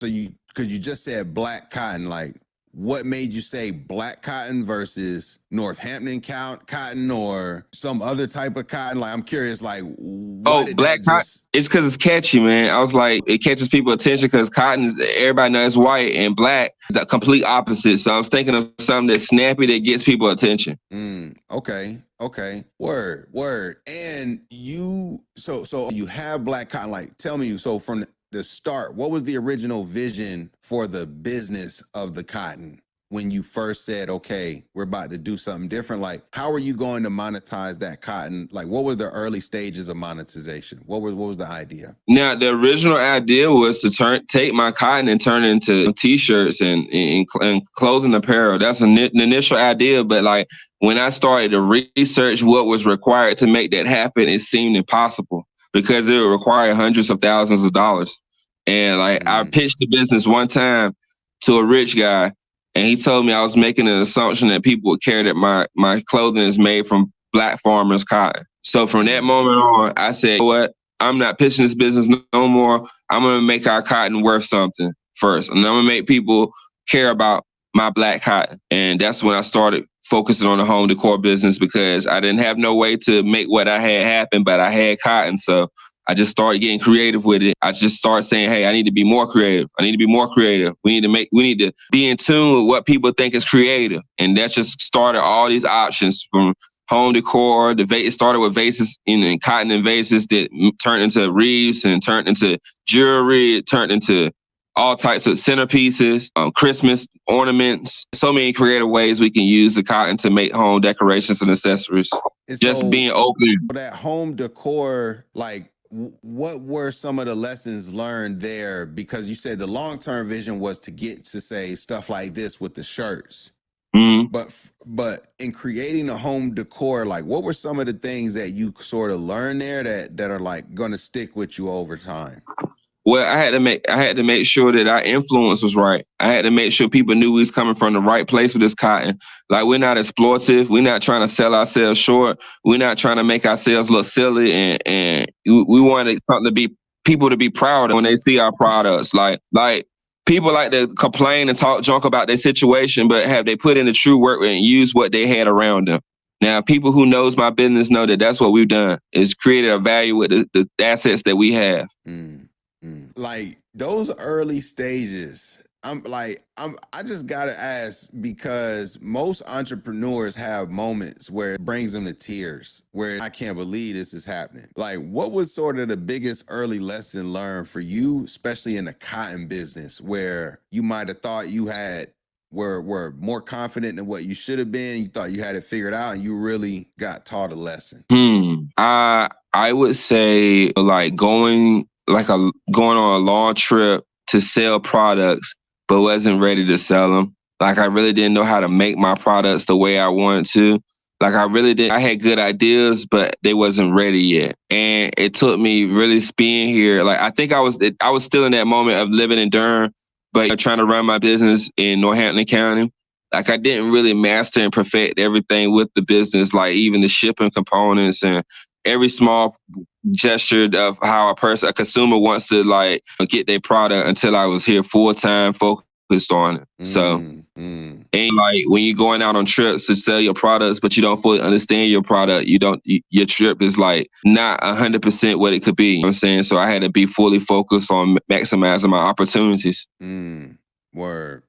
So because you just said black cotton, like what made you say black cotton versus Northampton cotton or some other type of cotton? Like, I'm curious, like, why Oh, did black that cotton. just? It's because it's catchy, man. I was like, it catches people attention because cotton, everybody knows white and black, the complete opposite. So I was thinking of something that's snappy that gets people attention. Okay. Word. And so you have black cotton. Like, tell me, so from the start, what was the original vision for the business of the cotton when you first said, okay, we're about to do something different? Like, how are you going to monetize that cotton? Like, what were the early stages of monetization? What was the idea? Now, the original idea was to take my cotton and turn it into T-shirts and clothing apparel. That's the initial idea. But like when I started to research what was required to make that happen, it seemed impossible because it would require hundreds of thousands of dollars. And like I pitched the business one time to a rich guy, and he told me I was making an assumption that people would care that my clothing is made from black farmers' cotton. So from that moment on, I said, you know what? I'm not pitching this business no more. I'm going to make our cotton worth something first. And I'm going to make people care about my black cotton. And that's when I started focusing on the home decor business because I didn't have no way to make what I had happen, but I had cotton. So I just started getting creative with it. I just started saying, hey, I need to be more creative. We need to be in tune with what people think is creative. And that just started all these options from home decor. It started with vases and cotton and vases that turned into wreaths and turned into jewelry. It turned into all types of centerpieces, Christmas ornaments. So many creative ways we can use the cotton to make home decorations and accessories. And Just so being open. for that home decor, like, what were some of the lessons learned there? Because you said the long-term vision was to get to say stuff like this with the shirts. Mm-hmm. But in creating a home decor, like what were some of the things that you sort of learned there that are like going to stick with you over time? Well, I had to make sure that our influence was right. I had to make sure people knew we was coming from the right place with this cotton. Like we're not exploitive. We're not trying to sell ourselves short. We're not trying to make ourselves look silly. And we wanted something to be people to be proud of when they see our products. Like people like to complain and talk junk about their situation, but have they put in the true work and use what they had around them? Now, people who knows my business know that that's what we've done is created a value with the assets that we have. Like those early stages, I just gotta ask because most entrepreneurs have moments where it brings them to tears, where I can't believe this is happening. Like, what was sort of the biggest early lesson learned for you, especially in the cotton business, where you might have thought you were more confident than what you should have been, you thought you had it figured out, and you really got taught a lesson? I would say like going on a long trip to sell products, but wasn't ready to sell them. Like I really didn't know how to make my products the way I wanted to. Like I really did. I had good ideas, but they wasn't ready yet. And it took me really being here. Like I think I was still in that moment of living in Durham, but trying to run my business in Northampton County. Like I didn't really master and perfect everything with the business, like even the shipping components and every small gesture of how a consumer wants to like get their product until I was here full time focused on it. So and like when you're going out on trips to sell your products, but you don't fully understand your product, your trip is like not 100% what it could be. You know what I'm saying? So I had to be fully focused on maximizing my opportunities. Word.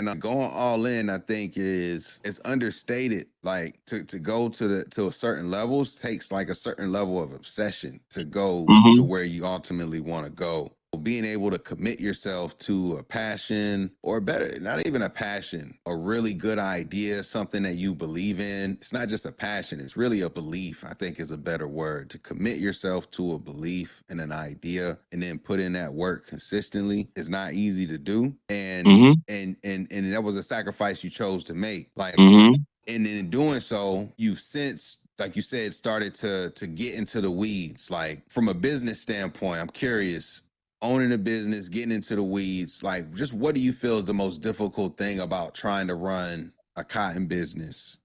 Now, going all in, I think it's understated. Like to go to a certain levels takes like a certain level of obsession to go to where you ultimately want to go. Being able to commit yourself to a passion, or better, not even a passion, a really good idea, something that you believe in. It's not just a passion, it's really a belief, I think is a better word. To commit yourself to a belief and an idea and then put in that work consistently is not easy to do. And that was a sacrifice you chose to make. Like, and in doing so, you've since, like you said, started to get into the weeds. Like from a business standpoint, I'm curious, owning a business, getting into the weeds, like just what do you feel is the most difficult thing about trying to run a cotton business?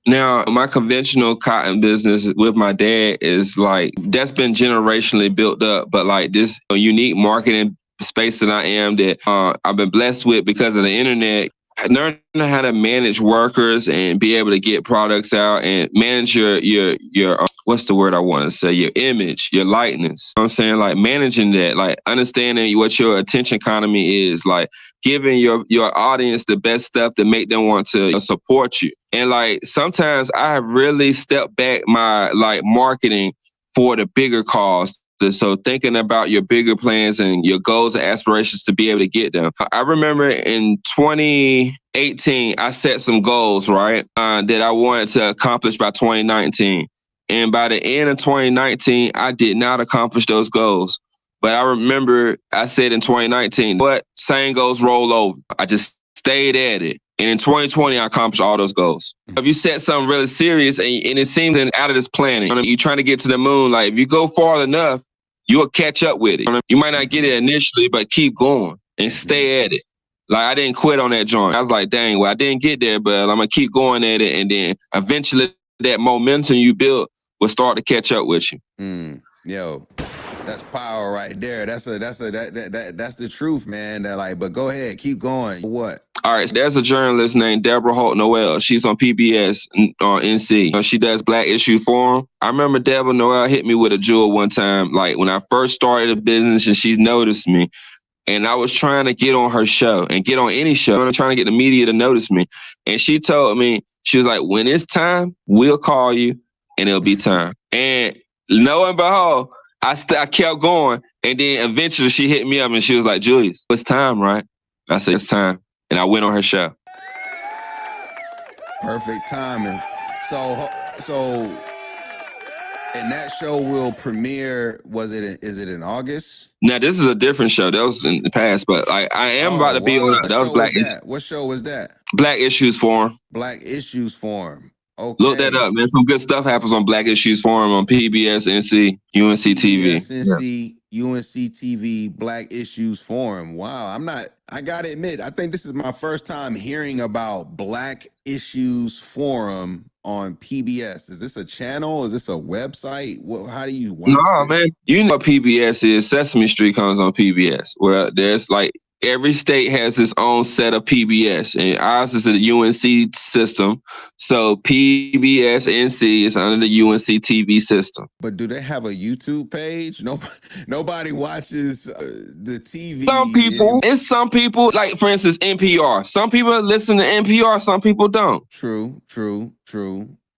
Now, my conventional cotton business with my dad is like, that's been generationally built up, but like this unique marketing space that I am, that I've been blessed with because of the internet. Learning how to manage workers and be able to get products out and manage your what's the word I want to say, your image, your likeness. You know what I'm saying, like managing that, like understanding what your attention economy is, like giving your audience the best stuff that make them want to support you. And like sometimes I have really stepped back my like marketing for the bigger cause. So thinking about your bigger plans and your goals and aspirations to be able to get them. I remember in 2018, I set some goals, right, that I wanted to accomplish by 2019. And by the end of 2019, I did not accomplish those goals. But I remember I said in 2019, what, same goals roll over. I just stayed at it. And in 2020, I accomplished all those goals. If you set something really serious and it seems out of this planning, you're trying to get to the moon, like if you go far enough, you'll catch up with it. You might not get it initially, but keep going and stay at it. Like I didn't quit on that joint. I was like, dang, well, I didn't get there, but I'm gonna keep going at it. And then eventually that momentum you built will start to catch up with you. Yo, that's power right there. That's the truth, man. That like, but go ahead, keep going. What? All right, there's a journalist named Deborah Holt Noel. She's on PBS on NC. She does Black Issue Forum. I remember Deborah Noel hit me with a jewel one time, like when I first started a business, and she's noticed me. And I was trying to get on her show and get on any show. I'm trying to get the media to notice me. And she told me, she was like, when it's time, we'll call you and it'll be time. And lo and behold, I kept going. And then eventually she hit me up and she was like, Julius, it's time, right? I said, it's time. And I went on her show. Perfect timing. So and that show will premiere, is it in August? Now, this is a different show. That was in the past, but I am about to be on that. Was Black Issues. What show was that? Black Issues Forum. Black Issues Forum. Okay. Look that up, man. Some good stuff happens on Black Issues Forum on PBS, NC, UNC TV. PBS, NC, UNC TV, Black Issues Forum. Wow, I gotta admit, I think this is my first time hearing about Black Issues Forum on PBS. Is this a channel? Is this a website? How do you watch No, this? man. You know what PBS is. Sesame Street comes on PBS, where there's like every state has its own set of PBS, and ours is the UNC system. So PBS NC is under the UNC TV system. But do they have a YouTube page? Nobody watches the TV. Some people, like for instance, NPR. Some people listen to NPR, some people don't. True.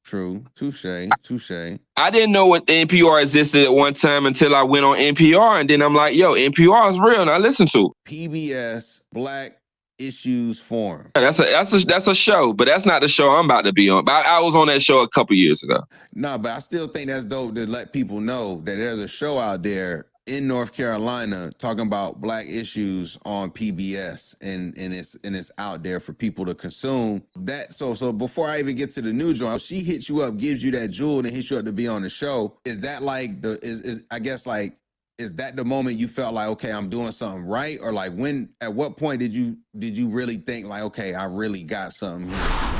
Touche. I didn't know what NPR existed at one time until I went on NPR, and then I'm like, yo, NPR is real, and I listen to it. PBS Black Issues Forum. That's a show, but that's not the show I'm about to be on. But I was on that show a couple years ago. No, but I still think that's dope to let people know that there's a show out there in North Carolina talking about Black issues on PBS, and it's out there for people to consume. That so before I even get to the new joint, she hits you up, gives you that jewel, and hits you up to be on the show. Is that like is that the moment you felt like, okay, I'm doing something right? Or like at what point did you really think like, okay, I really got something here?